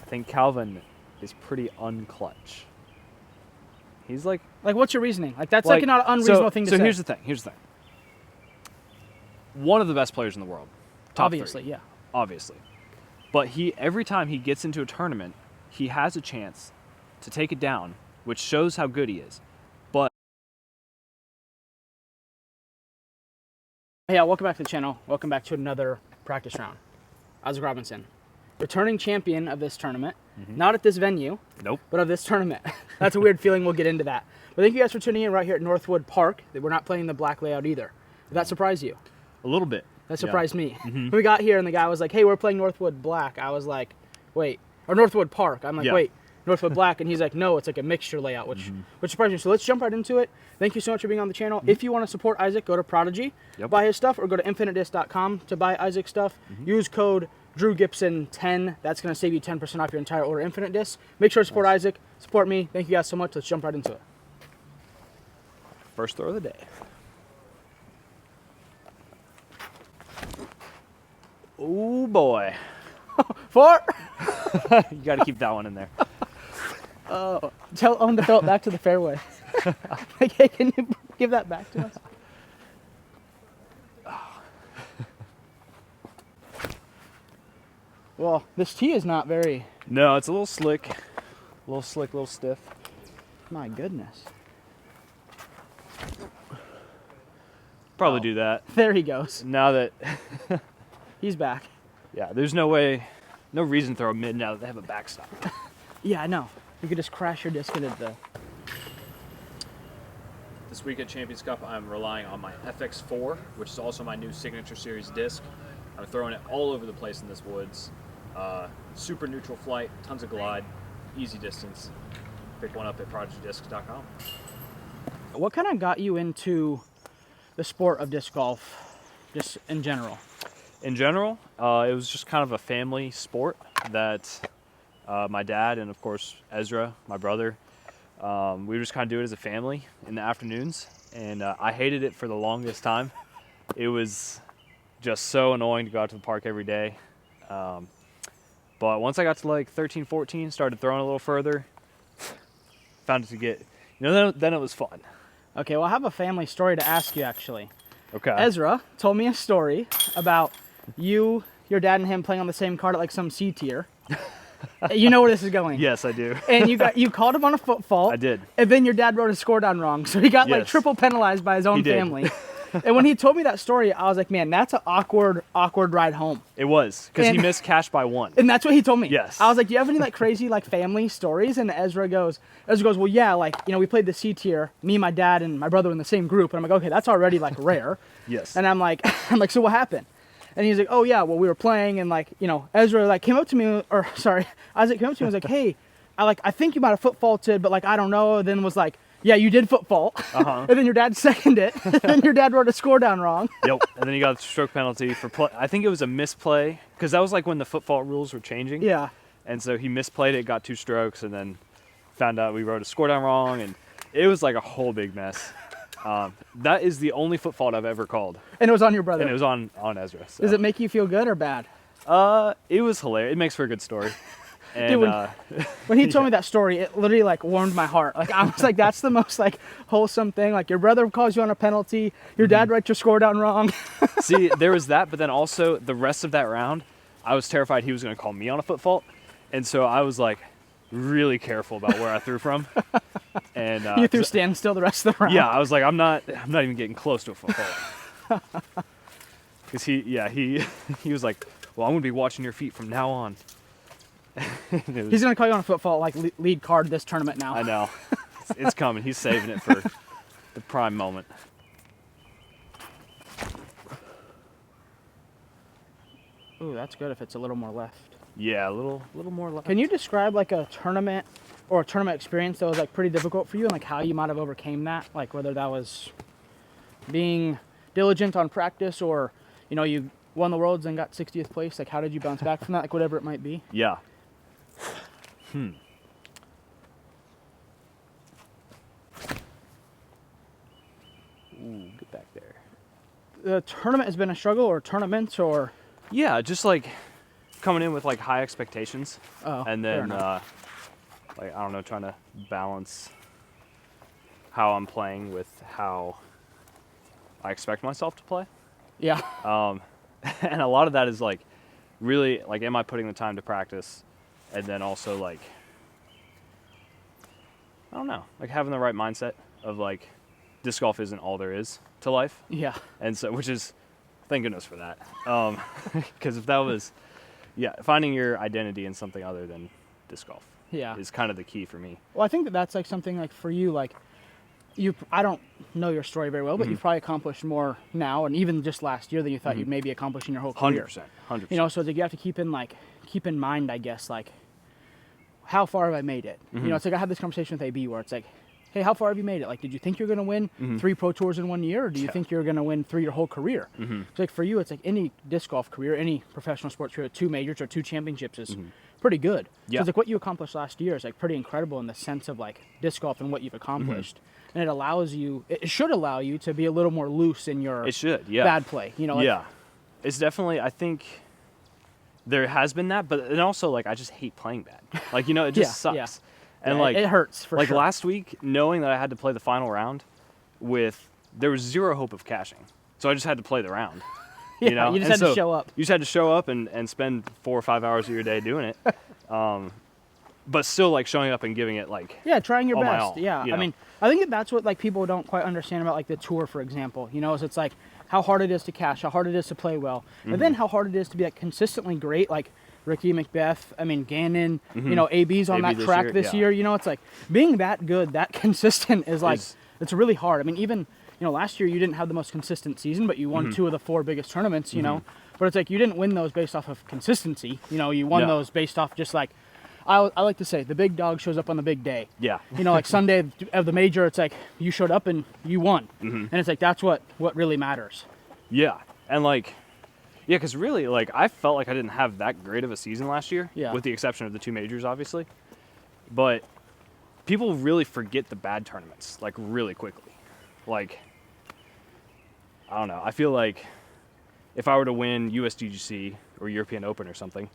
I think Calvin is pretty unclutch. He's like what's your reasoning? Like, that's like not an unreasonable thing to say. So here's the thing. One of the best players in the world. Top Obviously, 3, yeah. Obviously. But every time he gets into a tournament, he has a chance to take it down, which shows how good he is. But yeah, welcome back to the channel. Welcome back to another practice round. Ezra Robinson, returning champion of this tournament. Not at this venue, nope, but of this tournament. That's a weird feeling. We'll get into that. But thank you guys for tuning in right here at Northwood Park. We're not playing the black layout either. Did that surprise you? A little bit. That surprised me. When we got here and the guy was like, hey, we're playing Northwood Black. I was like, wait. Or Northwood Park. I'm like, wait, Northwood Black. And he's like, no, it's like a mixture layout, which surprised me. So let's jump right into it. Thank you so much for being on the channel. If you want to support Isaac, go to Prodigy, buy his stuff, or go to infinitedisc.com to buy Isaac's stuff. Use code DrewGibson10. That's going to save you 10% off your entire order Infinite Disc. Make sure to support Isaac. Support me. Thank you guys so much. Let's jump right into it. First throw of the day. Oh boy. 4. You got to keep that one in there. Tell Owen to throw it back to the fairway. Like, hey, can you give that back to us? Well, this tee is not very... No, it's a little slick. A little slick, a little stiff. My goodness. Probably do that. There he goes. Now that... He's back. Yeah, there's no reason to throw a mid now that they have a backstop. Yeah, I know. You could just crash your disc into the... This week at Champions Cup, I'm relying on my FX4, which is also my new Signature Series disc. I'm throwing it all over the place in this woods. Super neutral flight, tons of glide, easy distance. Pick one up at prodigydisc.com. What kind of got you into the sport of disc golf, just in general? In general, it was just kind of a family sport that my dad and, of course, Ezra, my brother, we would just kind of do it as a family in the afternoons. And I hated it for the longest time. It was just so annoying to go out to the park every day. But once I got to like 13, 14, started throwing a little further, found it to get, then it was fun. Okay, well, I have a family story to ask you, actually. Okay. Ezra told me a story about you, your dad, and him playing on the same card at like some C tier. You know where this is going. Yes, I do. And you called him on a foot fault. I did. And then your dad wrote his score down wrong, so he got like triple penalized by his own family. And when he told me that story, I was like, man, that's an awkward ride home. It was, because he missed cash by 1. And that's what he told me. Yes. I was like, do you have any like crazy like family stories? And Ezra goes, well, yeah, like, we played the C tier, me, my dad, and my brother in the same group. And I'm like, okay, that's already like rare. Yes. And I'm like, so what happened? And he's like, oh yeah, well, we were playing, and like, Ezra like came up to me, or sorry, Isaac came up to me and was like, hey, I think you might have foot faulted, but like, I don't know. Then was like, yeah, you did foot fault. And then your dad seconded it. And then your dad wrote a score down wrong. Yep. And then he got a stroke penalty for play. I think it was a misplay, because that was like when the foot fault rules were changing. Yeah. And so he misplayed it, got 2 strokes, and then found out we wrote a score down wrong, and it was like a whole big mess. That is the only foot fault I've ever called. And it was on your brother. And it was on Ezra. So. Does it make you feel good or bad? It was hilarious. It makes for a good story. And, dude, when he told me that story, it literally like warmed my heart. Like, I was like, that's the most like wholesome thing. Like, your brother calls you on a penalty, your dad writes your score down wrong. See, there was that, but then also the rest of that round, I was terrified he was going to call me on a foot fault, and so I was like really careful about where I threw from. And you threw standstill the rest of the round. Yeah, I was like, I'm not even getting close to a foot fault. Because he was like, well, I'm going to be watching your feet from now on. He's going to call you on a foot fault like lead card this tournament now. I know. It's coming. He's saving it for the prime moment. Ooh, that's good if it's a little more left. Yeah, a little more left. Can you describe like a tournament or a tournament experience that was like pretty difficult for you, and like how you might have overcame that? Like whether that was being diligent on practice, or you won the Worlds and got 60th place. Like, how did you bounce back from that? Like, whatever it might be. Yeah. Ooh, get back there. The tournament has been a struggle, or tournaments, or... Yeah, just like coming in with like high expectations, Oh, and then like I don't know, trying to balance how I'm playing with how I expect myself to play. Yeah. And a lot of that is like really like, am I putting the time to practice, and then also like I don't know, like having the right mindset of like disc golf isn't all there is to life. Yeah. And so, which is, thank goodness for that. Because if that was, finding your identity in something other than disc golf is kind of the key for me. Well, I think that's like something like for you, like I don't know your story very well, but you've probably accomplished more now, and even just last year, than you thought you'd maybe accomplish in your whole career. 100%. You know, so it's like you have to keep in mind, I guess, like how far have I made it? You know, it's like I had this conversation with AB where it's like, hey, how far have you made it? Like, did you think you're going to win 3 Pro Tours in 1 year, or do you think you're going to win 3 your whole career? It's like for you, it's like any disc golf career, any professional sports career, 2 majors or 2 championships is pretty good. So it's like what you accomplished last year is like pretty incredible in the sense of like disc golf and what you've accomplished. And it allows you, it should allow you to be a little more loose in your bad play. You know, like, it's definitely, I think there has been that, but and also like I just hate playing bad. Like, you know, it just sucks. And like it hurts for like sure. last week, knowing that I had to play the final round there was 0 hope of cashing. So I just had to play the round. You know? You just had to show up. You just had to show up and spend 4 or 5 hours of your day doing it. But still like showing up and giving it like trying your all my best. all, Yeah. you know? I mean, I think that's what like people don't quite understand about like the tour, for example. You know, is it's like how hard it is to cash, how hard it is to play well, and then how hard it is to be like consistently great. Like Ricky, Macbeth, I mean Gannon, you know, AB's on that track this year. You know, it's like being that good, that consistent is like it's really hard. I mean, even you know, last year you didn't have the most consistent season, but you won 2 of the 4 biggest tournaments. You know, but it's like you didn't win those based off of consistency. You know, you won those based off just like. I like to say the big dog shows up on the big day. Yeah. You know, like Sunday of the major, it's like you showed up and you won, and it's like that's what really matters. Yeah, and like, because really, like I felt like I didn't have that great of a season last year. Yeah. With the exception of the 2 majors, obviously, but people really forget the bad tournaments like really quickly. Like, I don't know. I feel like if I were to win USDGC or European Open or something,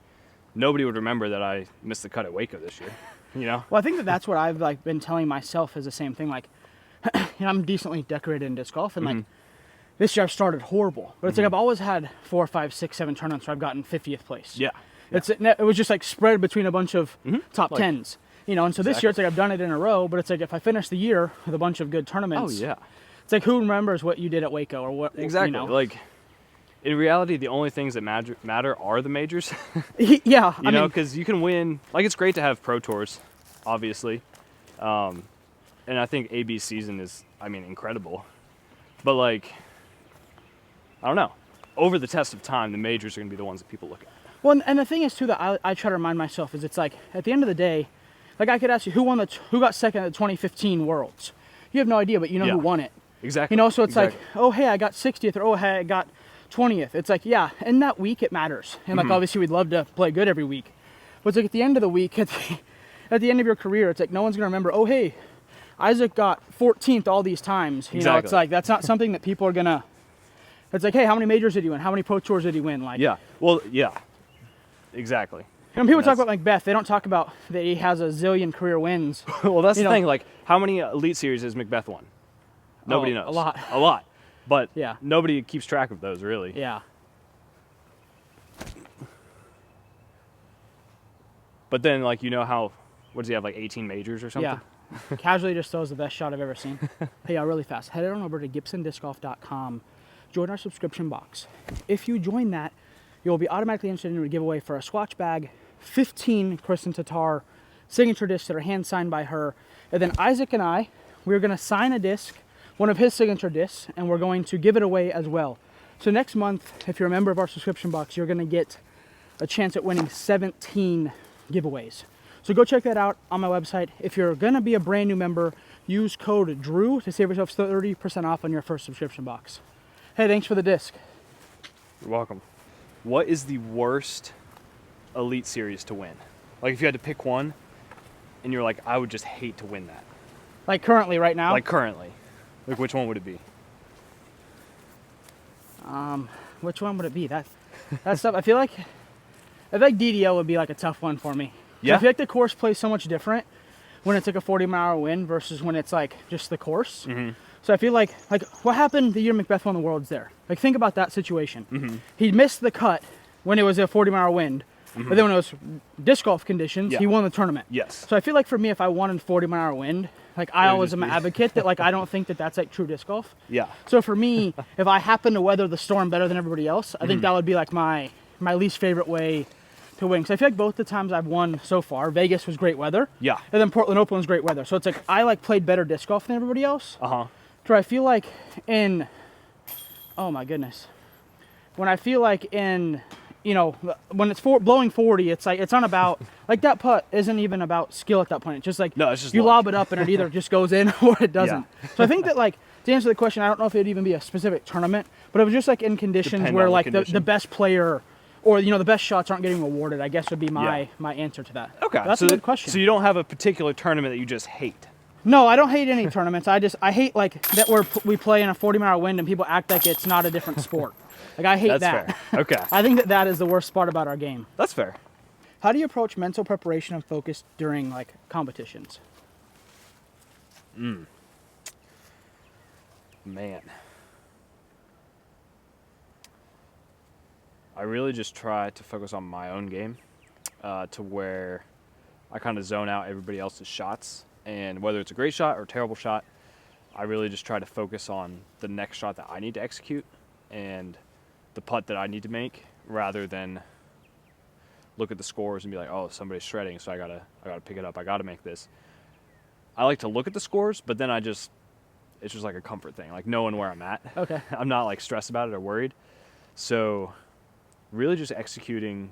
nobody would remember that I missed the cut at Waco this year, you know? Well, I think that's what I've like been telling myself is the same thing. Like, you know, I'm decently decorated in disc golf, and like this year I've started horrible, but it's like I've always had 4, 5, 6, 7 tournaments where I've gotten 50th place. Yeah. It was just like spread between a bunch of top like, 10s, you know. And so this year it's like I've done it in a row, but it's like if I finish the year with a bunch of good tournaments, it's like who remembers what you did at Waco or what? Exactly. You know? Like. In reality, the only things that matter are the majors. Yeah. You know, because you can win. Like, it's great to have Pro Tours, obviously. And I think AB's season is, I mean, incredible. But, like, I don't know. Over the test of time, the majors are going to be the ones that people look at. Well, and the thing is, too, that I try to remind myself is it's like, at the end of the day, like, I could ask you, who got second at the 2015 Worlds? You have no idea, but you know who won it. Exactly. You know, so it's like, oh, hey, I got 60th, or oh, hey, I got 20th. It's like, yeah, in that week it matters. And like obviously we'd love to play good every week. But it's like at the end of the week, at the end of your career, it's like no one's gonna remember, oh hey, Isaac got 14th all these times. You know, it's like that's not something that people are gonna it's like, hey, how many majors did he win? How many Pro Tours did he win? Like Well, exactly. And when people talk about Macbeth, they don't talk about that he has a zillion career wins. Well, that's the thing, like how many Elite Series has Macbeth won? Nobody knows. A lot. But nobody keeps track of those, really. Yeah. But then, like, you know how, what does he have, like 18 majors or something? Yeah. Casually just throws the best shot I've ever seen. Hey, really fast. Head on over to GibsonDiscGolf.com. Join our subscription box. If you join that, you'll be automatically entered into a giveaway for a Swatch bag, 15 Kristen Tatar signature discs that are hand-signed by her. And then Isaac and I, we're going to sign a disc, one of his signature discs, and we're going to give it away as well. So next month, if you're a member of our subscription box, you're going to get a chance at winning 17 giveaways. So go check that out on my website. If you're going to be a brand new member, use code DREW to save yourself 30% off on your first subscription box. Hey, thanks for the disc. You're welcome. What is the worst Elite Series to win? Like if you had to pick one and you're like, I would just hate to win that. Like currently, right now? Like currently. Like, which one would it be? Which one would it be? That stuff. I feel like I think DDO would be like a tough one for me. Yeah. I feel like the course plays so much different when it's like a 40-mile-hour wind versus when it's like just the course. So I feel like what happened the year Macbeth won the Worlds there? Like, think about that situation. He missed the cut when it was a 40-mile-hour wind, but then when it was disc golf conditions, he won the tournament. Yes. So I feel like for me, if I wanted 40-mile-hour wind, like I always am an advocate that like I don't think that that's like true disc golf. Yeah. So for me, if I happen to weather the storm better than everybody else, I think that would be like my least favorite way to win. Because I feel like both the times I've won so far, Vegas was great weather. Yeah. And then Portland Open was great weather. So it's like I like played better disc golf than everybody else. So I feel like oh my goodness, when I feel like when it's blowing 40, it's like it's not about like that putt isn't even about skill at that point. It's just like no, it's just you luck. lob it up and it either just goes in or it doesn't. So I think that like to answer the question, I don't know if it'd even be a specific tournament, but it was just like in conditions where like the best player or the best shots aren't getting rewarded, I guess would be my answer to that. Okay, But that's a good question. So you don't have a particular tournament that you just hate? No, I don't hate any tournaments. I hate like that we play in a 40-mile wind and people act like it's not a different sport. Like I hate that. That's fair. Okay. I think that is the worst part about our game. That's fair. How do you approach mental preparation and focus during like competitions? Man. I really just try to focus on my own game to where I kind of zone out everybody else's shots. And whether it's a great shot or a terrible shot, I really just try to focus on the next shot that I need to execute and the putt that I need to make, rather than look at the scores and be like, oh, somebody's shredding, so I gotta pick it up. I gotta make this. I like to look at the scores, but then it's just like a comfort thing, like knowing where I'm at. Okay. I'm not like stressed about it or worried. So really just executing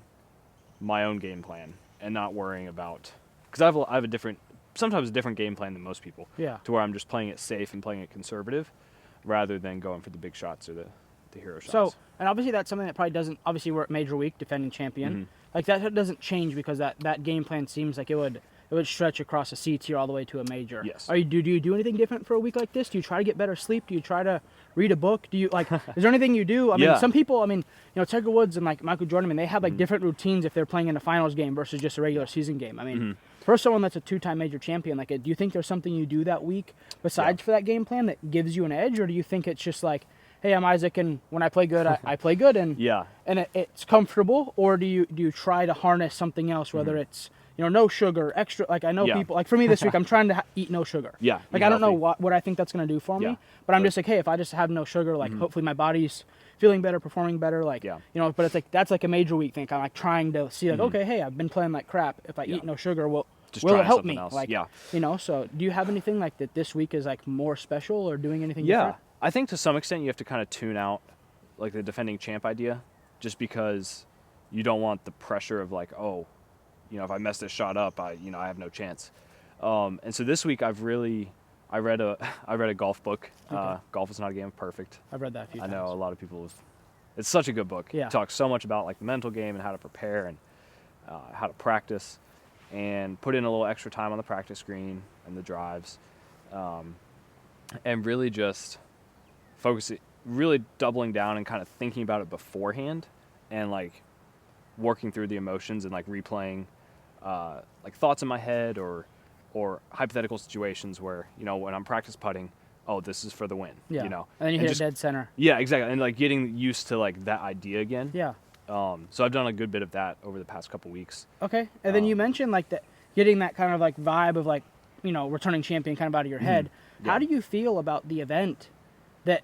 my own game plan and not worrying about, because I have sometimes a different game plan than most people. Yeah. To where I'm just playing it safe and playing it conservative, rather than going for the big shots or the hero shots. So, and obviously that's something that probably doesn't, obviously we're at Major Week, defending champion. Like that doesn't change because that game plan seems like it would stretch across a C tier all the way to a major. Yes. Do you do anything different for a week like this? Do you try to get better sleep? Do you try to read a book? Do you like, is there anything you do? I mean, some people, Tiger Woods and like Michael Jordan, they have like different routines if they're playing in a finals game versus just a regular season game. I mean, for someone that's a two-time major champion, like, do you think there's something you do that week besides for that game plan that gives you an edge? Or do you think it's just like, hey, I'm Isaac, and when I play good, I play good, and it's comfortable? Or do you try to harness something else, whether it's no sugar, extra? Like I know people, like for me this week, I'm trying to eat no sugar. Yeah. Like I don't know what I think that's gonna do for me, but I'm just like, hey, if I just have no sugar, like hopefully my body's feeling better, performing better, like but it's like that's like a major week thing. I'm like trying to see like, okay, hey, I've been playing like crap. If I eat no sugar, will it help me? Else. Like so do you have anything like that this week is like more special or doing anything different? I think to some extent you have to kind of tune out like the defending champ idea, just because you don't want the pressure of like, oh, if I mess this shot up, I have no chance. And so this week I read a golf book. Okay. Golf is not a game of perfect. I've read that a few times. I know a lot of people it's such a good book. Yeah. It talks so much about like the mental game and how to prepare and how to practice, and put in a little extra time on the practice green and the drives, and really just really doubling down and kind of thinking about it beforehand, and like working through the emotions and like replaying like thoughts in my head or hypothetical situations where when I'm practice putting, oh, this is for the win. Yeah. And then you hit a dead center. Yeah, exactly. And like getting used to like that idea again. Yeah. So I've done a good bit of that over the past couple weeks. Okay. And then you mentioned like that, getting that kind of like vibe of like, returning champion kind of out of your head. Yeah. How do you feel about the event that,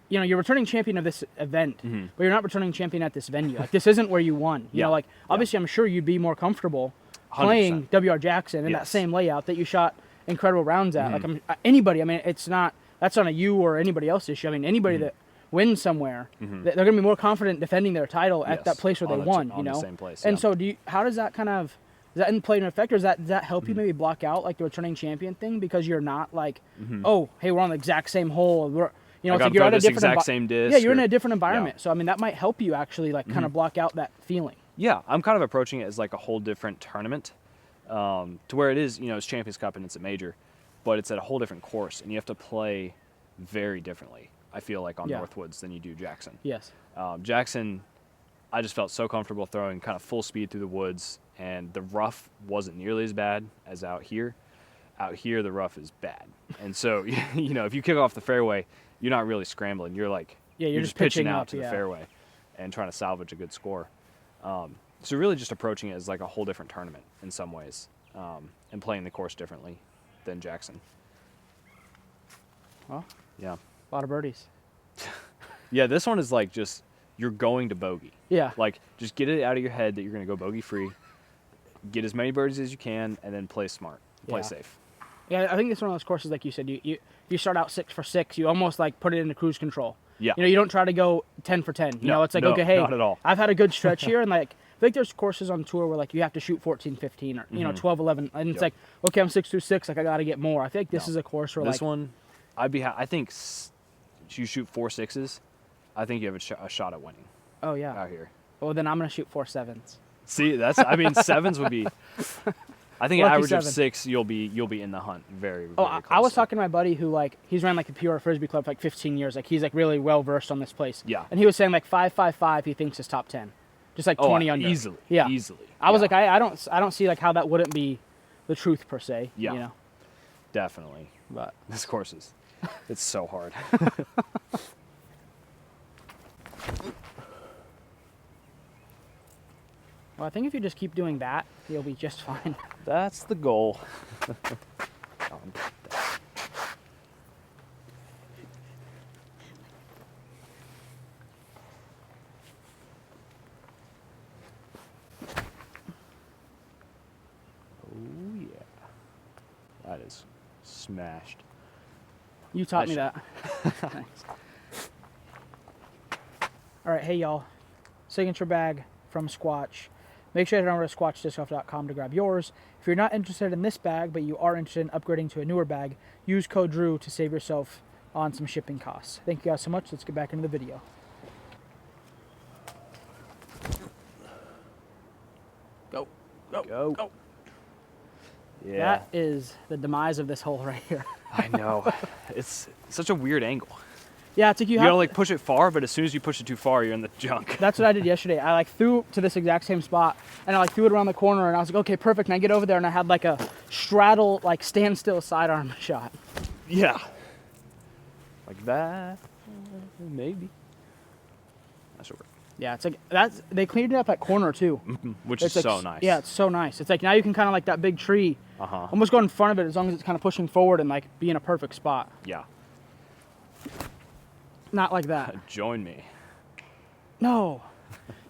you're returning champion of this event, but you're not returning champion at this venue? Like this isn't where you won. Like obviously I'm sure you'd be more comfortable 100%. Playing W.R. Jackson in that same layout that you shot incredible rounds at. Like anybody, that's not a you or anybody else issue. Anybody that wins somewhere, they're going to be more confident defending their title at that place where they won. The same place. And so, how does that kind of play an effect, or does that help you maybe block out like the returning champion thing, because you're not like, oh, hey, we're on the exact same hole. We're it's like you're at a different same disc. Yeah, you're in a different environment. So that might help you actually like kind of block out that feeling. Yeah, I'm kind of approaching it as like a whole different tournament, to where it is, it's Champions Cup and it's a major, but it's at a whole different course, and you have to play very differently, I feel like, on Northwoods than you do Jackson. Yes. Jackson, I just felt so comfortable throwing kind of full speed through the woods, and the rough wasn't nearly as bad as out here. Out here, the rough is bad. And so, you know, if you kick off the fairway, you're not really scrambling. You're like, you're just pitching pitching out up, to the fairway and trying to salvage a good score. So really just approaching it as like a whole different tournament in some ways, and playing the course differently than Jackson. Well, yeah. A lot of birdies. Yeah, this one is like just, you're going to bogey. Yeah. Like, just get it out of your head that you're going to go bogey free, get as many birdies as you can, and then play smart, play safe. Yeah, I think it's one of those courses, like you said, you start out 6 for 6, you almost like put it into cruise control. Yeah. You know, you don't try to go 10 for 10. You know, it's like, okay, hey, not at all. I've had a good stretch here, and like, I think there's courses on tour where like you have to shoot 14, 15, or you know, 12, 11, and it's like, okay, I'm 6 through 6, like I got to get more. I think this is a course where this one, I think you shoot 4 6s, I think you have a shot at winning. Oh yeah. Out here. Well, then I'm gonna shoot 4 7s. See, I mean, 7s would be. I think an Lucky average 7. of 6, you'll be in the hunt very. Oh, very I was closely. talking to my buddy who like he's ran like the PR Frisbee Club for like 15 years. Like he's like really well versed on this place. Yeah. And he was saying like 5 5 5 he thinks is top 10, just like 20 under. Easily. Yeah. Easily. I was like I don't see like how that wouldn't be the truth per se. Yeah. You know. Definitely. But This course is, it's so hard. well, I think if you just keep doing that, you'll be just fine. That's the goal. Oh yeah, that is smashed. You taught me that. Thanks. All right, hey y'all. Signature bag from Squatch. Make sure to head over to squatchdiscgolf.com to grab yours. If you're not interested in this bag, but you are interested in upgrading to a newer bag, use code DREW to save yourself on some shipping costs. Thank you guys so much. Let's get back into the video. Go, go, Go. go. Yeah. That is the demise of this hole right here. I know. It's such a weird angle. Yeah, it's like You gotta like push it far, but as soon as you push it too far, you're in the junk. That's what I did yesterday. I like threw to this exact same spot, and I like threw it around the corner, and I was like, okay, perfect. And I get over there, and I had like a straddle, like standstill sidearm shot. Yeah. Like that, maybe. That should work. Yeah, it's like they cleaned it up at corner too. Which It's is like, so nice. Yeah, it's so nice. It's like now you can kind of like that big tree, Uh-huh. almost go in front of it as long as it's kind of pushing forward and like be in a perfect spot. Yeah. Not like that. Join me. No,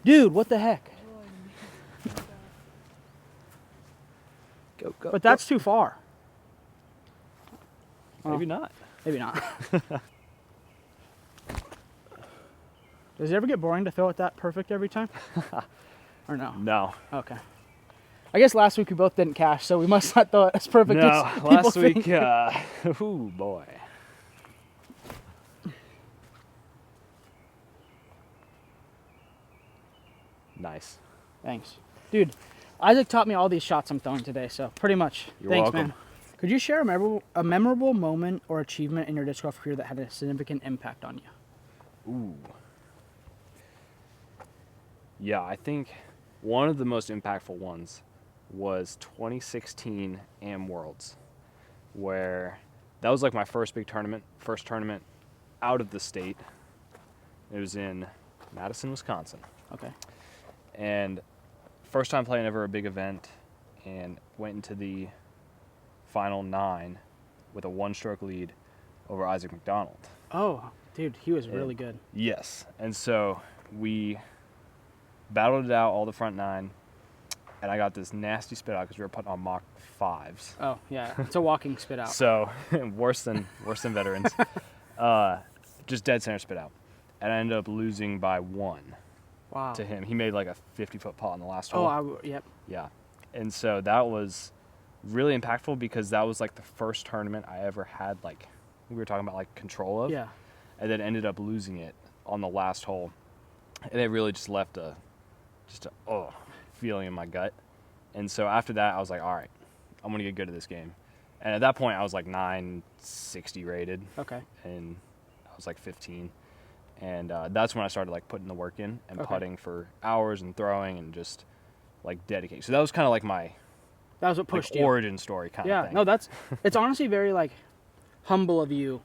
dude, what the heck? Go, go. But that's too far. Maybe not. Maybe not. Does it ever get boring to throw it that perfect every time? Or no? No. Okay. I guess last week we both didn't cash, so we must not throw it as perfect No. as people Last think. week, ooh boy. Nice. Thanks. Dude, Isaac taught me all these shots I'm throwing today, so pretty much. You're Thanks, welcome. man. Could you share a memorable moment or achievement in your disc golf career that had a significant impact on you? Ooh. Yeah, I think one of the most impactful ones was 2016 Am Worlds, where that was like my first big tournament, first tournament out of the state. It was in Madison, Wisconsin. Okay. And first time playing ever a big event, and went into the final 9 with a 1-stroke lead over Isaac McDonald. Oh, dude, he was really good. Yes. And so we battled it out all the front 9, and I got this nasty spit out because we were putting on mock 5s. Oh, yeah. It's a walking spit out. So worse than veterans. Just dead center spit out. And I ended up losing by 1 Wow. to him. He made like a 50-foot putt on the last hole. Oh, yep. Yeah. And so that was really impactful because that was like the first tournament I ever had, like, we were talking about like control of. Yeah. And then ended up losing it on the last hole. And it really just left a feeling in my gut. And so after that, I was like, all right, I'm going to get good at this game. And at that point, I was like 960 rated. Okay. And I was like 15. And that's when I started like putting the work in and putting for hours and throwing and just like dedicating. So that was kind of like my that was what pushed you. Origin story kind of thing. Yeah, no, it's honestly very like humble of you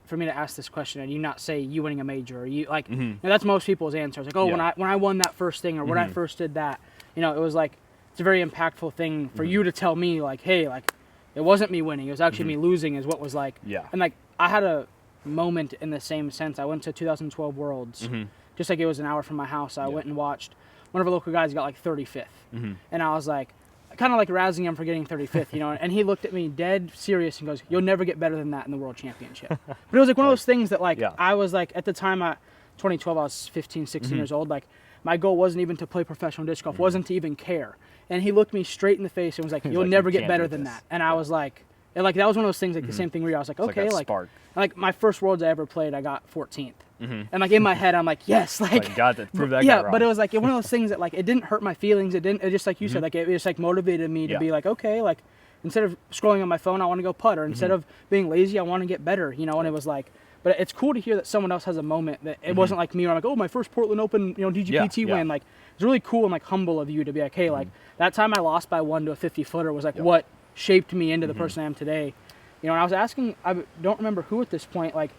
for me to ask this question and you not say you winning a major or you like you know, that's most people's answers. Like, oh, when I won that first thing or when I first did that, you know, it was like it's a very impactful thing for you to tell me like, hey, like it wasn't me winning, it was actually me losing is what was like. Yeah. And like I had a moment in the same sense. I went to 2012 Worlds, just like it was an hour from my house. I went and watched one of our local guys got like 35th, and I was like, kind of like razzing him for getting 35th, you know. And he looked at me dead serious and goes, "You'll never get better than that in the World Championship." But it was like one of those things that like I was like at the time at 2012 I was 15, 16 years old. Like my goal wasn't even to play professional disc golf, wasn't to even care. And he looked me straight in the face and was like, "You'll never get better than that." And I was like. And like that was one of those things, like the same thing where I was like, okay, like my first Worlds I ever played, I got 14th, and like in my head, I'm like, yes, like got to prove that. Yeah, but it was like one of those things that like it didn't hurt my feelings. It just like you said, like it just like motivated me to be like, okay, like instead of scrolling on my phone, I want to go putt, or instead of being lazy, I want to get better, you know. And it was like, but it's cool to hear that someone else has a moment that it wasn't like me, where I'm like, oh, my first Portland Open, you know, DGPT win. Like it's really cool and like humble of you to be like, hey, like that time I lost by 1 to a 50-footer was like what shaped me into the person I am today. You know, and I was asking, I don't remember who at this point, like,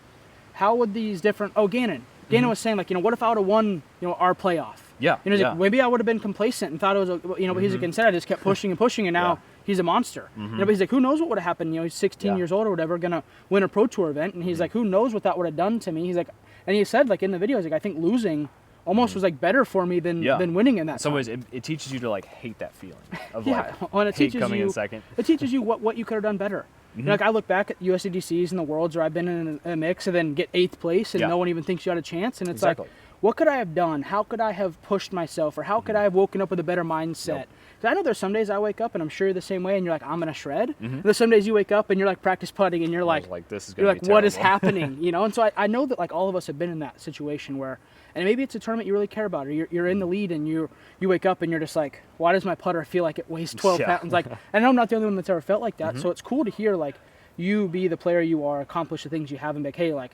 how would these different, Gannon. Gannon was saying, like, you know, what if I would have won, you know, our playoff? Yeah. You know, like, maybe I would have been complacent and thought it was, you know, but he's like, instead I just kept pushing and pushing, and now he's a monster. You know, but he's like, who knows what would have happened? You know, he's 16 years old or whatever, gonna win a Pro Tour event, and he's like, who knows what that would have done to me? He's like, and he said, like, in the video, he's like, I think losing almost was like better for me than winning in that. In some ways, it teaches you to like hate that feeling of when it hate teaches coming you, in second. It teaches you what you could have done better. You know, like I look back at USCDCs and the Worlds where I've been in a mix and then get 8th place and no one even thinks you had a chance. And it's like, what could I have done? How could I have pushed myself? Or how could I have woken up with a better mindset? Because I know there's some days I wake up and I'm sure you're the same way and you're like, I'm going to shred. And there's some days you wake up and you're like practice putting and you're like this is you're like, what is happening? You know? And so I know that like all of us have been in that situation where, and maybe it's a tournament you really care about, or you're in the lead and you wake up and you're just like, why does my putter feel like it weighs 12 pounds? Like, I know I'm not the only one that's ever felt like that. So it's cool to hear like you be the player you are, accomplish the things you have, and be like, hey, like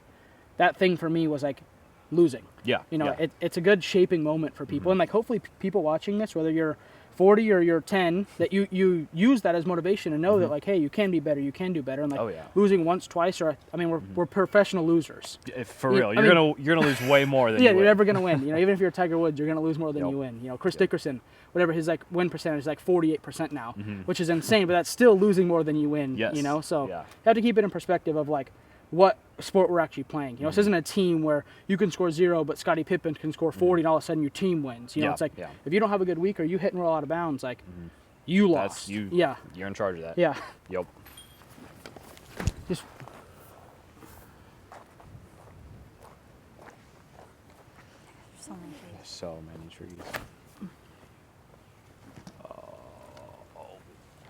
that thing for me was like losing. Yeah. You know, it's a good shaping moment for people. And like hopefully people watching this, whether you're 40 or you're 10, that you use that as motivation and know that like, hey, you can be better, you can do better. And like losing once, twice, or I mean, we're professional losers. For real, you're gonna lose way more than you're never gonna win. You know, even if you're Tiger Woods, you're gonna lose more than you win. You know, Chris Dickerson, whatever his like win percentage is like 48% now, which is insane. But that's still losing more than you win. You know, so you have to keep it in perspective of like what sport we're actually playing. You know, this isn't a team where you can score 0, but Scottie Pippen can score 40, and all of a sudden your team wins. You know, it's like if you don't have a good week or you hit and roll out of bounds, like you lost. You're in charge of that. Yeah. Yep. Just. So many trees.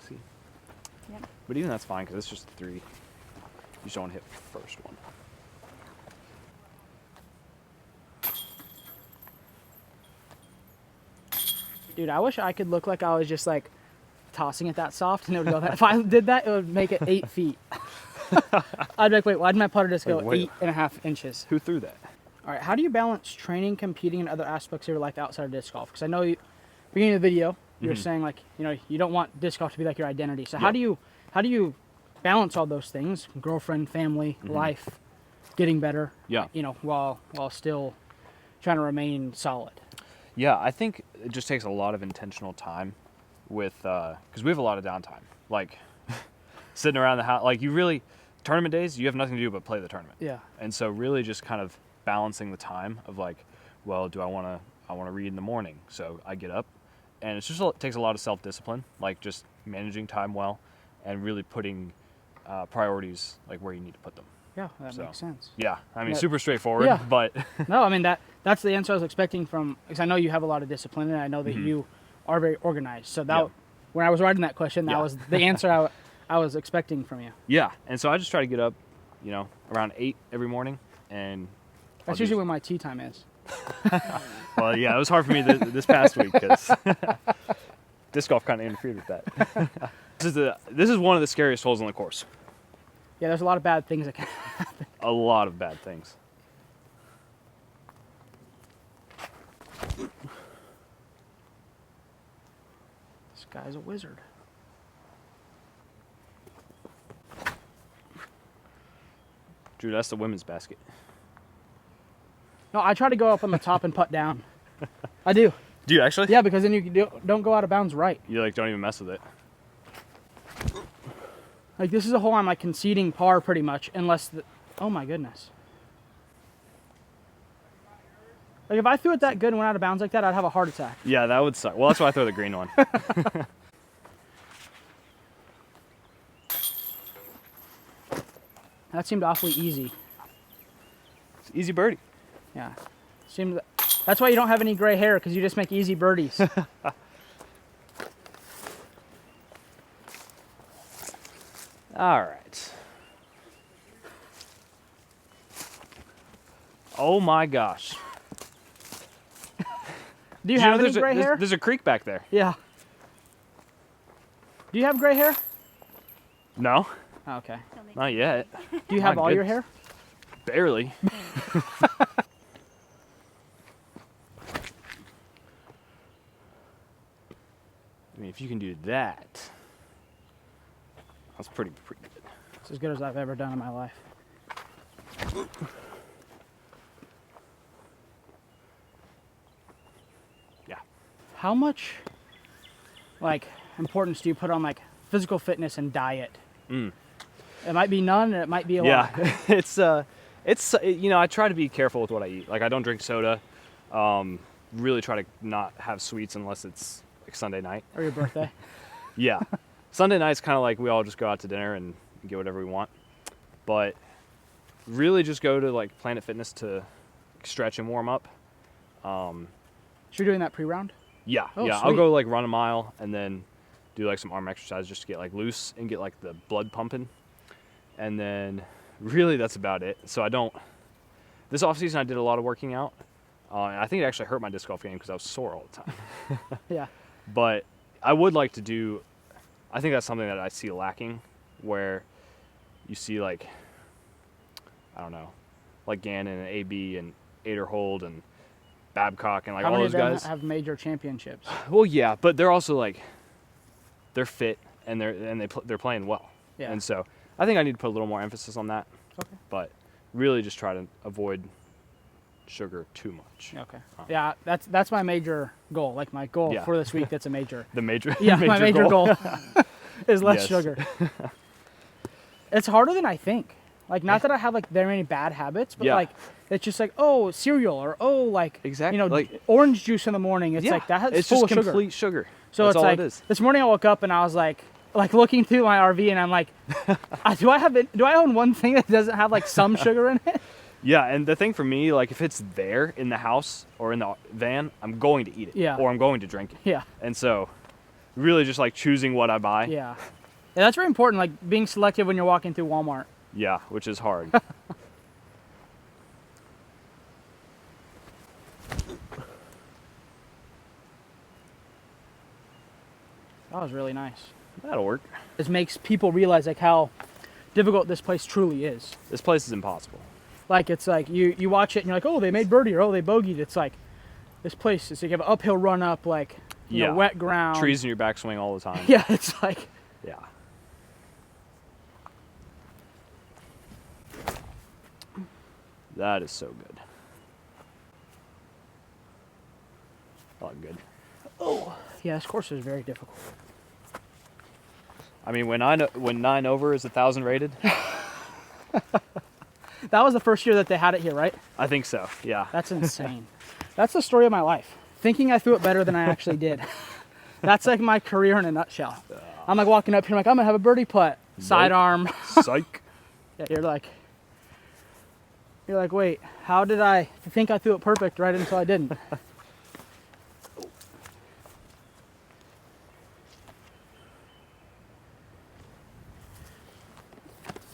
See. Yep. But even that's fine because it's just 3. You just don't want to hit the first one. Dude, I wish I could look like I was just like tossing it that soft and it would go that. If I did that, it would make it 8 feet. I'd be like, wait, why did my putter just go 8.5 inches? Who threw that? All right, how do you balance training, competing, and other aspects of your life outside of disc golf? Because I know you, beginning of the video, you're saying like, you know, you don't want disc golf to be like your identity. So how do you balance all those things? Girlfriend, family, life, getting better. You know, while still trying to remain solid. Yeah, I think it just takes a lot of intentional time with, because we have a lot of downtime. Like sitting around the house, like you really, tournament days, you have nothing to do but play the tournament. Yeah. And so really just kind of balancing the time of like, well, I want to read in the morning. So I get up and it takes a lot of self-discipline, like just managing time well and really putting priorities like where you need to put them. Yeah, that makes sense. Yeah, I mean, super straightforward, but... No, I mean, that's the answer I was expecting from, because I know you have a lot of discipline, and I know that you are very organized. So that, when I was writing that question, that was the answer I was expecting from you. Yeah, and so I just try to get up, you know, around 8 every morning, and... That's usually when my tea time is. Well, yeah, it was hard for me this past week, because disc golf kind of interfered with that. This is one of the scariest holes on the course. Yeah, there's a lot of bad things that can happen. A lot of bad things. guy's a wizard. Drew, that's the women's basket. No, I try to go up on the top and putt down. I do. Do you actually? Yeah, because then you don't go out of bounds right. You like don't even mess with it. Like this is a hole I'm like conceding par pretty much, unless the. Oh my goodness. Like if I threw it that good and went out of bounds like that, I'd have a heart attack. Yeah, that would suck. Well, that's why I throw the green one. That seemed awfully easy. It's easy birdie. Yeah. Seems. That's why you don't have any gray hair, because you just make easy birdies. All right. Oh my gosh. Do you have any there's gray hair? There's a creek back there. Yeah. Do you have gray hair? No, Oh, okay. not yet. Do you have My all your goodness. hair? Barely. I mean, if you can do that, that's pretty good. It's as good as I've ever done in my life. Yeah. How much, like, importance do you put on, like, physical fitness and diet? It might be none, and it might be a lot. Yeah, it's you know, I try to be careful with what I eat. Like I don't drink soda. Really try to not have sweets unless it's like Sunday night. Or your birthday. Yeah, Sunday night's kind of like we all just go out to dinner and get whatever we want. But really, just go to like Planet Fitness to stretch and warm up. So you're doing that pre-round? Yeah, Oh, yeah. sweet. I'll go like run a mile and then do like some arm exercise just to get like loose and get like the blood pumping. And then really that's about it. So I don't, this off season I did a lot of working out. And I think it actually hurt my disc golf game because I was sore all the time. Yeah. But I would like to do, I think that's something that I see lacking, where you see like, I don't know, like Gannon and AB and Aderhold and Babcock and like How all many those of them guys. have major championships? Well, yeah, but they're also like, they're fit and they're playing well. Yeah. And so I think I need to put a little more emphasis on that. Okay. But really just try to avoid sugar too much. Okay. Yeah, that's my major goal. Like my goal Yeah. for this week, that's a major. The major Yeah, my major goal is less Yes. sugar. It's harder than I think. Like, not that I have like very many bad habits, but Yeah. like it's just like, oh, cereal, or oh, like Exactly, you know, like- orange juice in the morning. It's like that has it's full just of complete sugar. So That's it's all like it is. this morning I woke up and I was like looking through my RV and I'm like, do I own one thing that doesn't have like some sugar in it? Yeah, and the thing for me, like if it's there in the house or in the van, I'm going to eat it. Yeah. Or I'm going to drink it. Yeah. And so really just like choosing what I buy. Yeah. Yeah, that's very important. Like being selective when you're walking through Walmart. Yeah, which is hard. That was really nice. That'll work. It makes people realize like how difficult this place truly is. This place is impossible. Like it's like you watch it and you're like, oh, they made birdie, or oh, they bogeyed. It's like this place is like you have an uphill run up, like you know, wet ground, Trees in your backswing all the time. Yeah, it's like Yeah. That is so good. Oh, good. yeah, this course is very difficult. I mean, when 9 over is 1,000 rated, That was the first year that they had it here, right? I think so. Yeah. That's insane. That's the story of my life. Thinking I threw it better than I actually did. That's like my career in a nutshell. I'm like walking up here, I'm like, I'm gonna have a birdie putt, sidearm. Psych. Yeah, you're like, wait, how did I think I threw it perfect right until I didn't?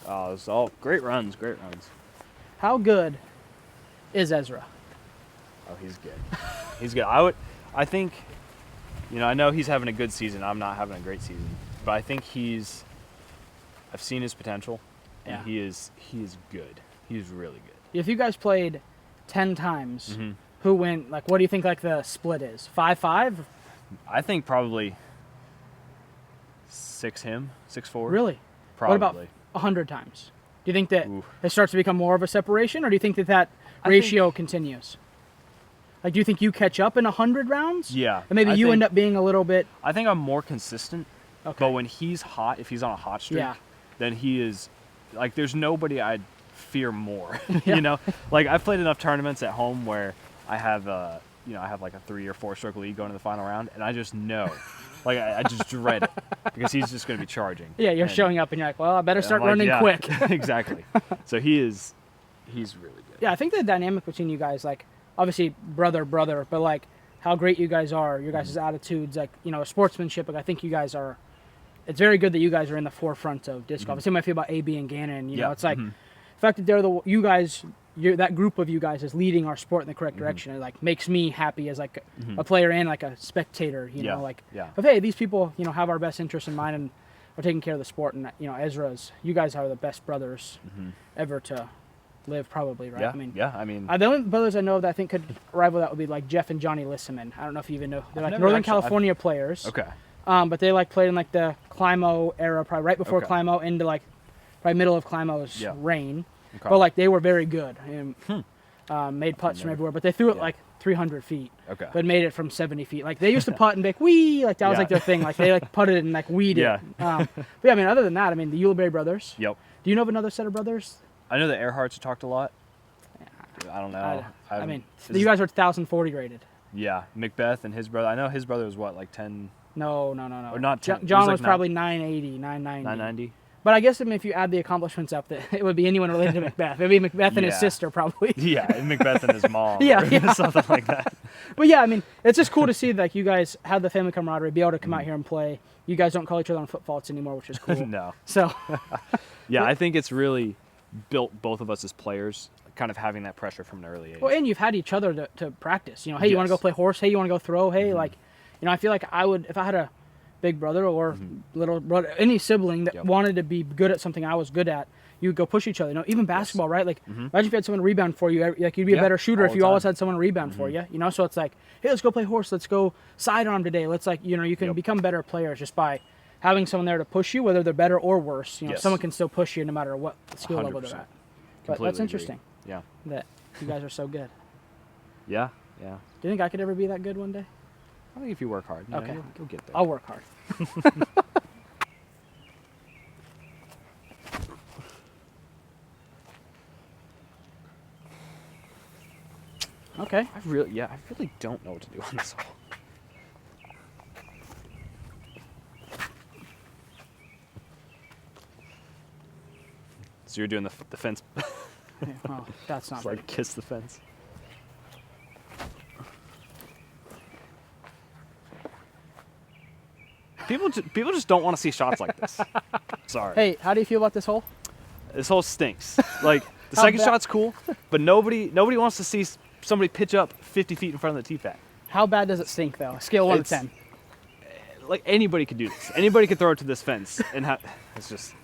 Oh, it's all great runs, great runs. How good is Ezra? Oh, he's good. He's good. I think, you know, I know he's having a good season. I'm not having a great season, but I think I've seen his potential, and Yeah. he is good. He's really good. If you guys played 10 times, who win? Like, what do you think like the split is? 5-5? I think probably 6 him, 6'4". Really? Probably. What about 100 times? Do you think that Oof. it starts to become more of a separation, or do you think that ratio continues? Like, do you think you catch up in 100 rounds? Yeah. And maybe you end up being a little bit... I think I'm more consistent. Okay. But when he's hot, if he's on a hot streak, then he is... Like, there's nobody I'd fear more, you know? Like, I've played enough tournaments at home where I have, I have like a 3 or 4 stroke lead going to the final round, and I just know. Like, I just dread it because he's just going to be charging. Yeah, you're showing up and you're like, well, I better start running quick. Exactly. So he's really good. Yeah, I think the dynamic between you guys, like, obviously brother, but like how great you guys are, your guys' attitudes, like, sportsmanship. Like, I think you guys are, it's very good that you guys are in the forefront of disc golf. It's how I feel about AB and Gannon. You know, it's like the fact that they're that group of you guys is leading our sport in the correct direction. It like makes me happy as like a player and like a spectator. You know, like, but hey, these people, have our best interests in mind and are taking care of the sport. And Ezra's, you guys are the best brothers ever to live, probably, right? Yeah, I mean, the only brothers I know that I think could rival that would be like Jeff and Johnny Lissaman. I don't know if you even know. They're like Northern California players. Okay. But they like played in like the Climo era, probably right before Climo into like probably middle of Climo's reign. Okay. But like they were very good and made putts from everywhere. But they threw it like 300 feet. Okay. But made it from 70 feet. Like they used to putt and be like wee, like that was like their thing. Like they like putted and like weed it. But yeah, I mean, other than that, I mean the Uleberry brothers. Yep. Do you know of another set of brothers? I know the Earharts talked a lot. I don't know. I mean, you guys are 1,040 rated. Yeah, Macbeth and his brother. I know his brother was what, like 10? No. Or not 10. John was probably 980, 990. 990? But I guess if you add the accomplishments up, it would be anyone related to Macbeth. It would be Macbeth and his sister, probably. Yeah, and Macbeth and his mom. Something like that. But yeah, I mean, it's just cool to see that you guys have the family camaraderie, be able to come out here and play. You guys don't call each other on foot faults anymore, which is cool. No. So. Yeah, I think it's really built both of us as players, kind of having that pressure from an early age. Well, and you've had each other to practice. Hey, you want to go play horse? Hey, you want to go throw? Hey, like, I feel like I would, if I had a big brother or little brother, any sibling that wanted to be good at something I was good at, you would go push each other. Even basketball, right? Like, imagine if you had someone to rebound for you. Like, you'd be a better shooter if you always had someone to rebound for you. So it's like, hey, let's go play horse. Let's go sidearm today. Let's you can become better players just by having someone there to push you, whether they're better or worse. Someone can still push you no matter what skill level they're at. But that's interesting. Yeah. That you guys are so good. Yeah. Do you think I could ever be that good one day? I think if you work hard, you'll get there. I'll work hard. Okay. I really don't know what to do on this hole. So you're doing the fence. Well, that's not it's like kiss the fence. People just don't want to see shots like this. Sorry. Hey, how do you feel about this hole? This hole stinks. Like the second shot's cool, but nobody wants to see somebody pitch up 50 feet in front of the tee pad. How bad does it stink though? Scale 1 to 10. Like anybody could do this. Anybody could throw it to this fence and it's just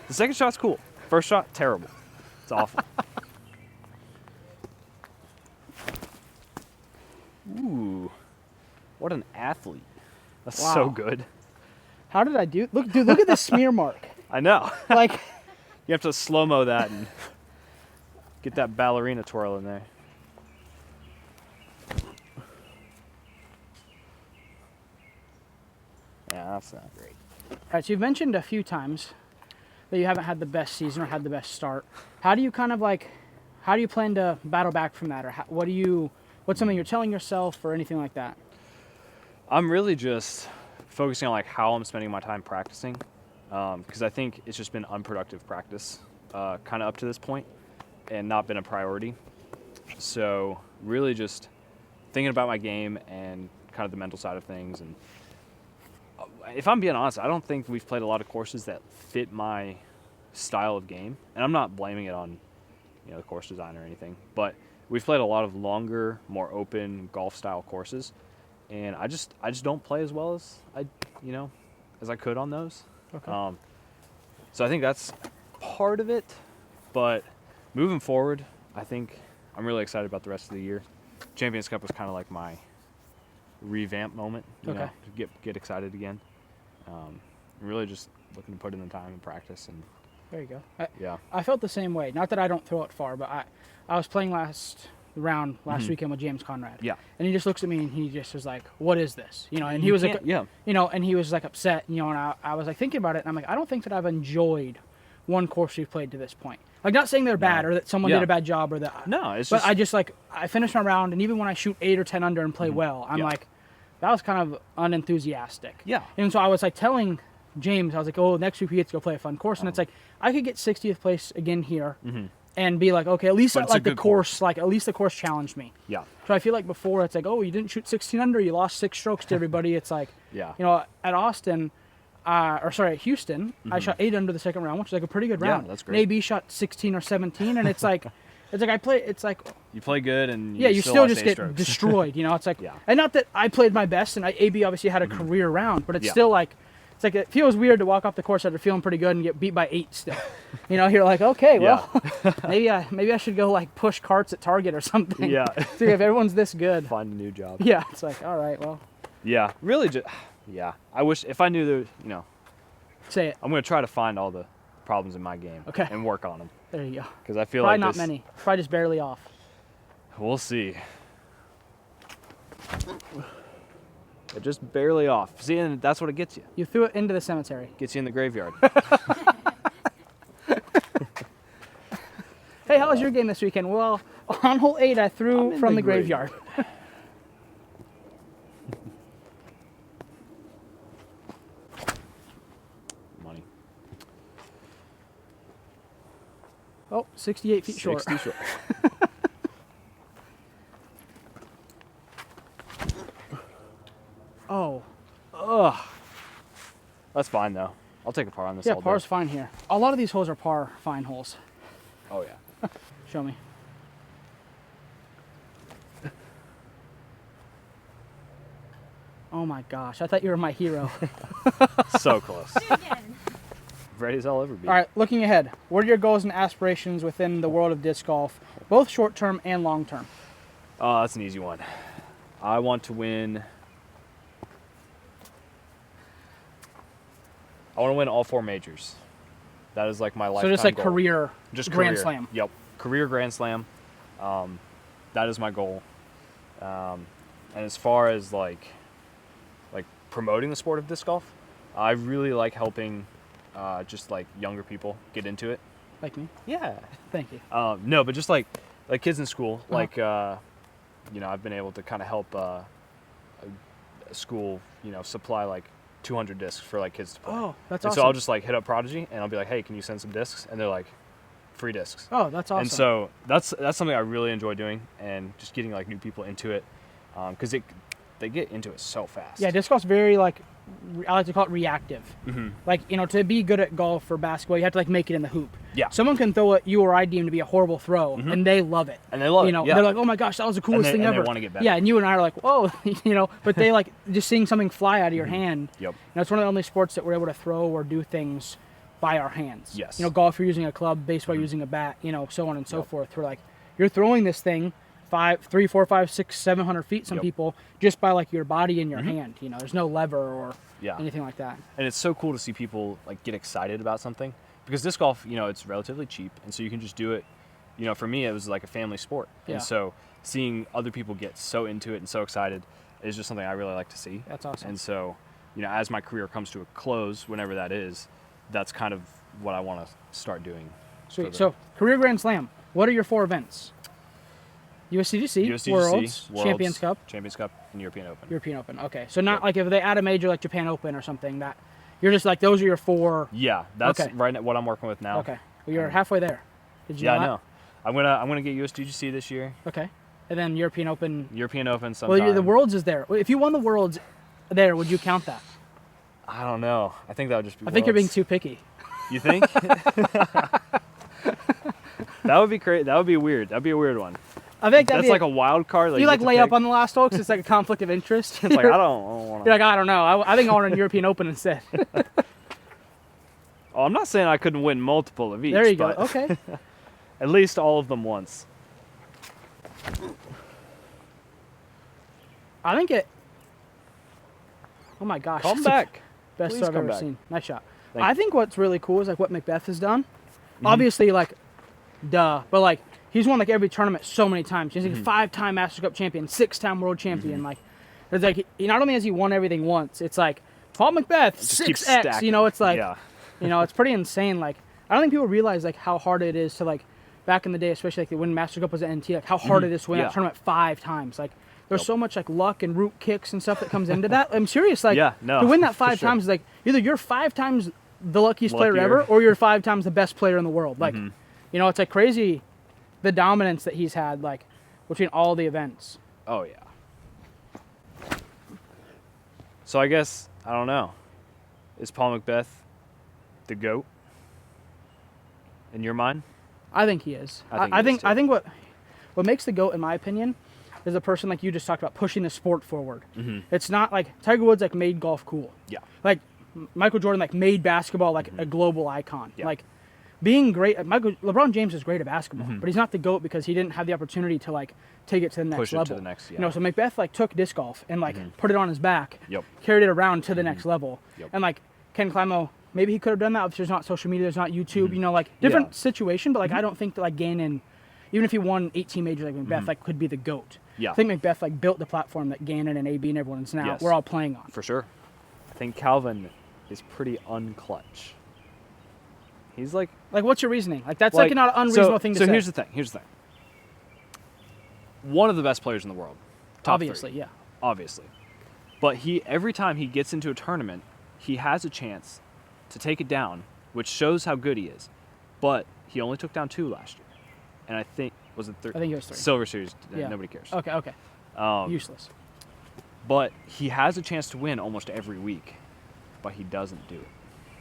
the second shot's cool. First shot, terrible. It's awful. Ooh, what an athlete! That's so good. How did I do? Look at this smear mark. I know. Like, you have to slow-mo that and get that ballerina twirl in there. Yeah, that's not great. All right, so you've mentioned a few times that you haven't had the best season or had the best start. How do you plan to battle back from that, or what's something you're telling yourself or anything like that? I'm really just focusing on like how I'm spending my time practicing, because I think it's just been unproductive practice, kind of up to this point, and not been a priority. So really just thinking about my game and kind of the mental side of things. And if I'm being honest, I don't think we've played a lot of courses that fit my style of game, and I'm not blaming it on the course design or anything, but we've played a lot of longer, more open golf style courses, and I just don't play as well as I could on those. Okay. So I think that's part of it, but moving forward, I think I'm really excited about the rest of the year. Champions Cup was kind of like my revamp moment, to get excited again. really just looking to put in the time and practice. And There you go. yeah. I felt the same way. Not that I don't throw it far, but I was playing last weekend with James Conrad. Yeah. And he just looks at me and he just was like, "What is this?" And he You was like, can't- yeah. and he was like upset, and I was like thinking about it, and I'm like, I don't think that I've enjoyed one course we've played to this point. Like, not saying they're bad or that someone did a bad job or that. No, it's but just. I just like I finished my round, and even when I shoot 8 or 10 under and play well, I'm like, that was kind of unenthusiastic. Yeah. And so I was like telling James, I was like, oh, next week we get to go play a fun course, and it's like I could get 60th place again here. And be like, okay, at least like the course, like at least the course challenged me. Yeah. So I feel like before it's like, oh, you didn't shoot 16 under, you lost 6 strokes to everybody. It's like, Yeah. At Austin, at Houston, I shot 8 under the second round, which is like a pretty good round. Yeah, that's great. And AB shot 16 or 17, and it's like, You play good and you still lost just 8 get strokes. destroyed. It's like, Yeah. and not that I played my best, and AB obviously had a career round, but it's Yeah. still like. It's like it feels weird to walk off the course after feeling pretty good and get beat by 8 still. You're like, okay, well, maybe I should go like push carts at Target or something. Yeah. See if everyone's this good. Find a new job. Yeah, it's like, all right, well, Yeah. Really just. Yeah. I wish if I knew there. say it. I'm gonna try to find all the problems in my game. Okay. And work on them. There you go. Because I feel Probably like not this, many. Probably just barely off. We'll see. They're just barely off. See, and that's what it gets you. You threw it into the cemetery. Gets you in the graveyard. Hey, how was your game this weekend? Well, on hole 8, I threw from the graveyard. Money. Oh, 68 feet short. 60 short. Oh, That's fine though. I'll take a par on this. yeah, all day. par's fine here. A lot of these holes are par fine holes. Oh yeah. Show me. Oh my gosh, I thought you were my hero. So close. Ready as I'll ever be. All right, looking ahead, what are your goals and aspirations within the world of disc golf, both short-term and long-term? Oh, that's an easy one. I want to win. I want to win all 4 majors. That is like my lifetime So just like goal. career, Just Grand career. Slam. Yep, career Grand Slam. That is my goal. And as far as like promoting the sport of disc golf, I really like helping just like younger people get into it. Like me? Yeah. Thank you. No, but just like kids in school, like I've been able to kind of help a school, supply like 200 discs for like kids to play. Oh, that's and awesome. so I'll just like hit up Prodigy and I'll be like, hey, can you send some discs? And they're like, free discs. Oh, that's awesome. And so that's something I really enjoy doing, and just getting like new people into it, because they get into it so fast. Yeah, disc golf's very like, I like to call it reactive. Mm-hmm. Like, to be good at golf or basketball, you have to like make it in the hoop. Yeah. Someone can throw what you or I deem to be a horrible throw, and they love it. And they love it. Yeah. They're like, oh my gosh, that was the coolest thing and ever. they want to get better. Yeah, and you and I are like, whoa, but they like just seeing something fly out of your hand. Yep. It's one of the only sports that we're able to throw or do things by our hands. Yes. Golf, you're using a club, baseball, you're using a bat, so on and so forth. We're like, you're throwing this thing 3, 4, 5, 6, 700 feet, some people, just by like your body and your hand. There's no lever or anything like that. And it's so cool to see people like get excited about something, because disc golf, it's relatively cheap, and so you can just do it. For me, it was like a family sport, and so seeing other people get so into it and so excited is just something I really like to see. That's awesome. And so, as my career comes to a close, whenever that is, that's kind of what I want to start doing. Sweet. So, career Grand Slam. What are your 4 events? USDGC, Worlds, Champions Cup, and European Open. European Open. Okay, so not like if they add a major like Japan Open or something, that you're just like those are your 4. Yeah, that's right now what I'm working with now. Okay, well, you're halfway there. Did you Yeah, know I that? know. I'm gonna get USDGC this year. Okay, and then European Open. European Open sometime. Well, the Worlds is there. If you won the Worlds there, would you count that? I don't know. I think that would just be. I think you're being too picky. You think? That would be crazy. That would be weird. That'd be a weird one. I think that's like a wild card. You like lay up on the last hole 'cause it's like a conflict of interest. It's like I don't want to. You're like, I don't know. I think I want a European Open instead. Oh, I'm not saying I couldn't win multiple of each. There you go. But Okay. at least all of them once. I think it. Oh my gosh. Come back. Best Please throw I've come ever back. seen. Nice shot. Thank I you. think what's really cool is like what Macbeth has done. Obviously, like, duh, but like he's won like every tournament so many times. He's like a 5-time Masters Cup champion, 6-time world champion. Like, it's like he not only has he won everything once, it's like Paul Macbeth Just keeps 6x. stacking. You know, it's like, Yeah. it's pretty insane. Like, I don't think people realize like how hard it is to like back in the day, especially like when Masters Cup was at NT, like how hard it is to win that tournament 5 times. Like, there's so much like luck and root kicks and stuff that comes into that. I'm serious. Like, to win that 5 times is like either you're 5 times the luckiest player ever, or you're 5 times the best player in the world. Like, it's like crazy the dominance that he's had, like, between all the events. Oh, yeah. So I guess, I don't know. Is Paul Macbeth the GOAT in your mind? I think he is. I think what makes the GOAT, in my opinion, is a person like you just talked about pushing the sport forward. It's not like Tiger Woods like made golf cool. Yeah. Like Michael Jordan like made basketball like a global icon. Yeah. Like being great. LeBron James is great at basketball, but he's not the GOAT because he didn't have the opportunity to like take it to the next Push it level. to the next, So Macbeth like took disc golf and like put it on his back, Yep. carried it around to the next level, Yep. and like Ken Climo. Maybe he could have done that if there's not social media, there's not YouTube, like different situation. But like I don't think that like Gannon, even if he won 18 majors like Macbeth, like could be the GOAT. Yeah. I think Macbeth like built the platform that Gannon and AB and everyone is now Yes. we're all playing on. For sure. I think Calvin is pretty unclutch. He's like What's your reasoning? Like that's like not an unreasonable thing to say. So here's the thing. One of the best players in the world. Top Obviously, 3. yeah. Obviously. But every time he gets into a tournament, he has a chance to take it down, which shows how good he is. But he only took down 2 last year. And I think, was it 3? I think it was 3. Silver Series, Yeah. nobody cares. Okay. Useless. But he has a chance to win almost every week, but he doesn't do it.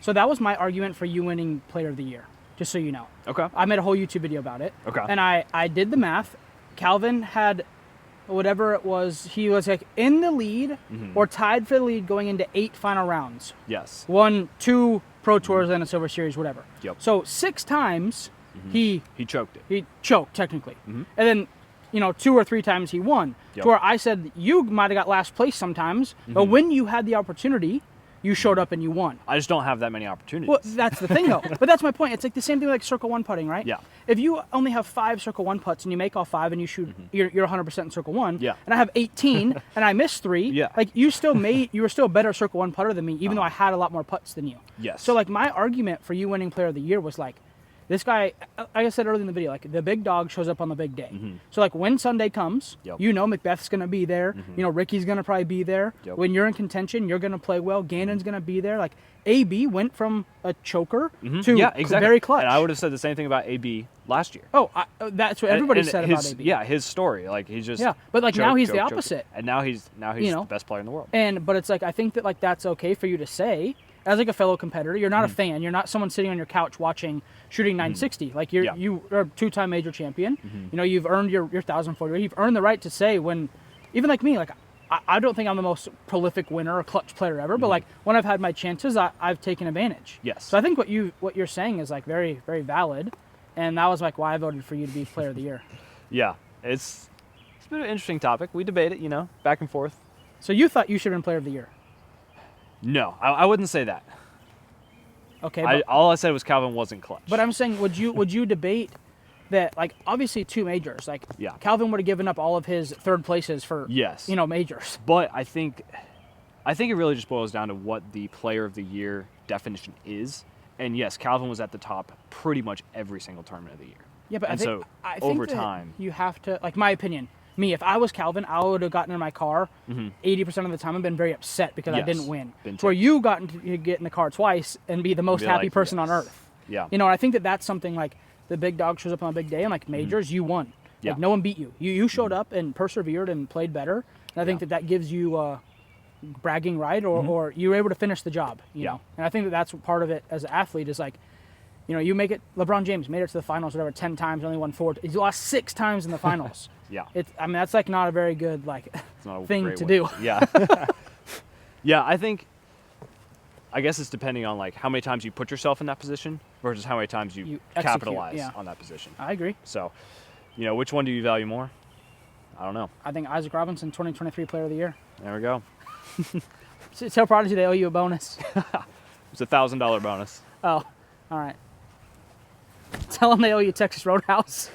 So that was my argument for you winning Player of the Year, just so you know. Okay. I made a whole YouTube video about it. Okay. And I did the math. Calvin had whatever it was, he was like in the lead or tied for the lead going into 8 final rounds. Yes. Won 2 Pro Tours and a Silver Series, whatever. Yep. So 6 times he choked it. He choked, technically. And then, 2 or 3 times he won. Yep. To where I said, you might have got last place sometimes, but when you had the opportunity, you showed up and you won. I just don't have that many opportunities. Well, that's the thing, though. But that's my point. It's like the same thing with like Circle 1 putting, right? Yeah. If you only have 5 Circle 1 putts and you make all 5 and you shoot, you're 100% in Circle 1. Yeah. And I have 18 and I missed 3. Yeah. Like you were still a better Circle 1 putter than me, even though I had a lot more putts than you. Yes. So like my argument for you winning Player of the Year was like, this guy, like I said earlier in the video, like the big dog shows up on the big day. So like when Sunday comes, Yep. Macbeth's going to be there. Ricky's going to probably be there. Yep. When you're in contention, you're going to play well. Gannon's going to be there. Like AB went from a choker to yeah, exactly. very clutch. And I would have said the same thing about AB last year. Oh, that's what everybody said about his, AB. Yeah, his story. Like he's just but like now he's the choked. opposite. And now he's the best player in the world. But it's like I think that like that's okay for you to say as like a fellow competitor. You're not a fan. You're not someone sitting on your couch watching shooting 960. Like you are a 2-time major champion. You've earned your 1,040. You've earned the right to say when, even like me, like I don't think I'm the most prolific winner or clutch player ever, but like when I've had my chances, I've taken advantage. Yes. So I think what you're saying is like very, very valid, and that was like why I voted for you to be Player of the Year. Yeah, it's been an interesting topic. We debate it, back and forth. So you thought you should have been Player of the Year? No, I wouldn't say that. Okay. All I said was Calvin wasn't clutch. But I'm saying, would you debate that? Like, obviously, 2 majors. Like, Yeah. Calvin would have given up all of his 3rd places for Yes. majors. But I think it really just boils down to what the Player of the Year definition is. And yes, Calvin was at the top pretty much every single tournament of the year. Yeah, but And I think over that time, you have to, like, my opinion. Me, if I was Calvin, I would have gotten in my car 80% of the time and been very upset because I Yes. didn't win. Been To where ticked. you got to get in the car twice and be the most Be happy like, person on yes. earth. Yeah. I think that that's something like the big dog shows up on a big day and like majors, you won. Yeah. Like no one beat you. You showed up and persevered and played better. And I think that gives you bragging right or you were able to finish the job. You know? And I think that that's part of it as an athlete is like, you make it. LeBron James made it to the finals, whatever, 10 times, only won 4. He's lost 6 times in the finals. Yeah. That's like not a very good It's not a thing great to way. do. Yeah. Yeah, I guess it's depending on like how many times you put yourself in that position versus how many times you execute, capitalize on that position. I agree. So, which one do you value more? I don't know. I think Isaac Robinson, 2023 Player of the Year. There we go. Tell Prodigy they owe you a bonus. It's a $1,000 bonus. Oh, all right. Tell them they owe you Texas Roadhouse.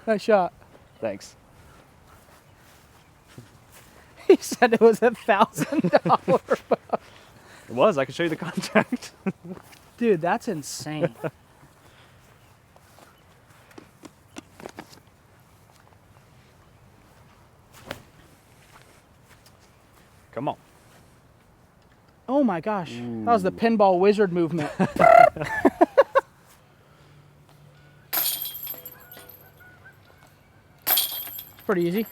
Nice shot. Thanks. He said it was $1,000. It was. I can show you the contract. Dude, that's insane. Come on. Oh my gosh. Ooh. That was the pinball wizard movement. Pretty easy.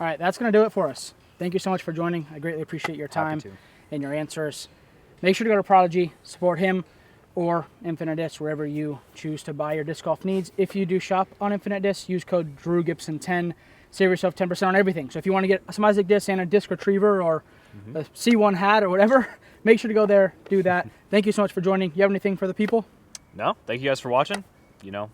All right, that's going to do it for us. Thank you so much for joining. I greatly appreciate your time and your answers. Make sure to go to Prodigy, support him or Infinite Disc, wherever you choose to buy your disc golf needs. If you do shop on Infinite Disc, use code DrewGibson10. Save yourself 10% on everything. So if you want to get some Isaac disc and a disc retriever or a C1 hat or whatever, make sure to go there, do that. Thank you so much for joining. You have anything for the people? No. Thank you guys for watching. You know,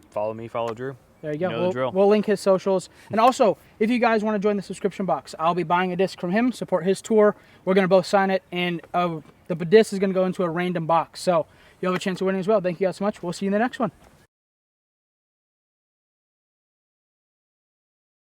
follow me, follow Drew. There you go. You know the drill. We'll link his socials. And also, if you guys want to join the subscription box, I'll be buying a disc from him, support his tour. We're going to both sign it, and the disc is going to go into a random box. So you'll have a chance of winning as well. Thank you guys so much. We'll see you in the next one.